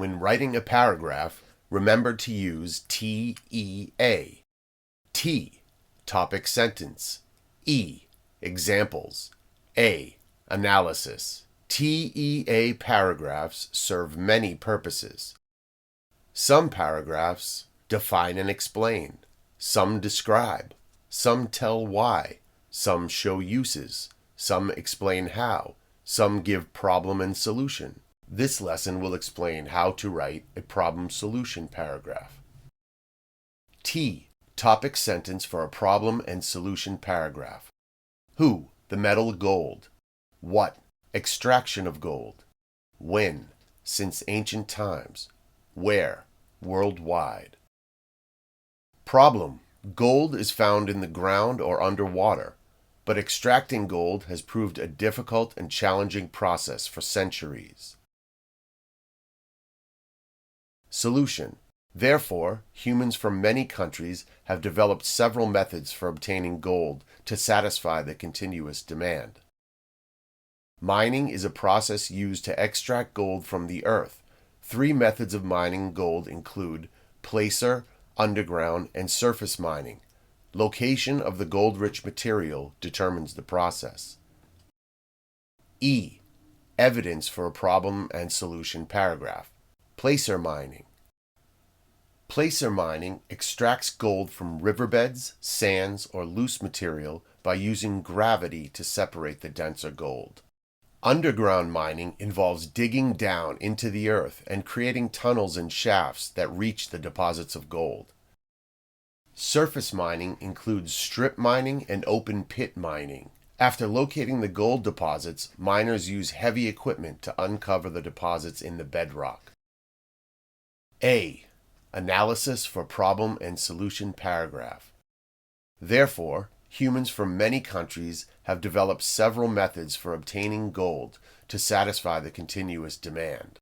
When writing a paragraph, remember to use TEA. T, topic sentence. E, examples. A, analysis. TEA paragraphs serve many purposes. Some paragraphs define and explain. Some describe. Some tell why. Some show uses. Some explain how. Some give problem and solution. This lesson will explain how to write a problem-solution paragraph. T, topic sentence for a problem and solution paragraph. Who? The metal gold. What? Extraction of gold. When? Since ancient times. Where? Worldwide. Problem. Gold is found in the ground or underwater, but extracting gold has proved a difficult and challenging process for centuries. Solution. Therefore, humans from many countries have developed several methods for obtaining gold to satisfy the continuous demand. Mining is a process used to extract gold from the earth. 3 methods of mining gold include placer, underground, and surface mining. Location of the gold-rich material determines the process. E, evidence for a problem and solution paragraph. Placer mining. Placer mining extracts gold from riverbeds, sands, or loose material by using gravity to separate the denser gold. Underground mining involves digging down into the earth and creating tunnels and shafts that reach the deposits of gold. Surface mining includes strip mining and open pit mining. After locating the gold deposits, miners use heavy equipment to uncover the deposits in the bedrock. A, analysis for problem and solution paragraph. Therefore, humans from many countries have developed several methods for obtaining gold to satisfy the continuous demand.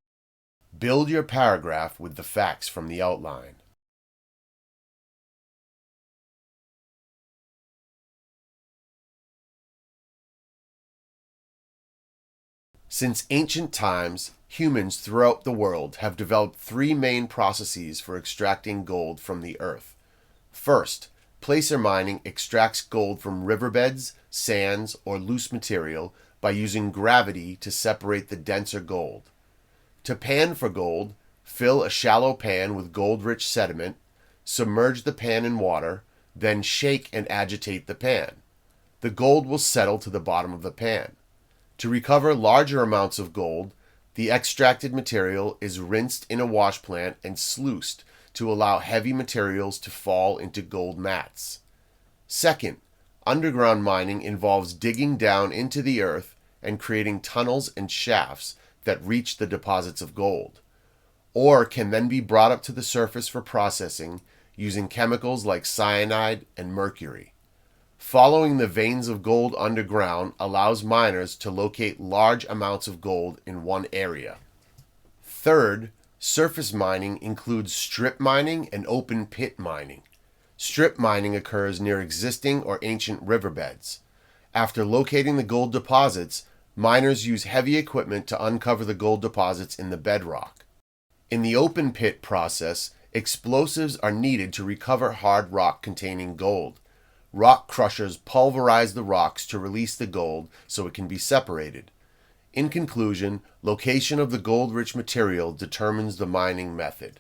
Build your paragraph with the facts from the outline. Since ancient times, humans throughout the world have developed 3 main processes for extracting gold from the earth. First, placer mining extracts gold from riverbeds, sands, or loose material by using gravity to separate the denser gold. To pan for gold, fill a shallow pan with gold-rich sediment, submerge the pan in water, then shake and agitate the pan. The gold will settle to the bottom of the pan. To recover larger amounts of gold, the extracted material is rinsed in a wash plant and sluiced to allow heavy materials to fall into gold mats. Second, underground mining involves digging down into the earth and creating tunnels and shafts that reach the deposits of gold. Ore can then be brought up to the surface for processing using chemicals like cyanide and mercury. Following the veins of gold underground allows miners to locate large amounts of gold in one area. Third, surface mining includes strip mining and open pit mining. Strip mining occurs near existing or ancient riverbeds. After locating the gold deposits, miners use heavy equipment to uncover the gold deposits in the bedrock. In the open pit process, explosives are needed to recover hard rock containing gold. Rock crushers pulverize the rocks to release the gold so it can be separated. In conclusion, location of the gold-rich material determines the mining method.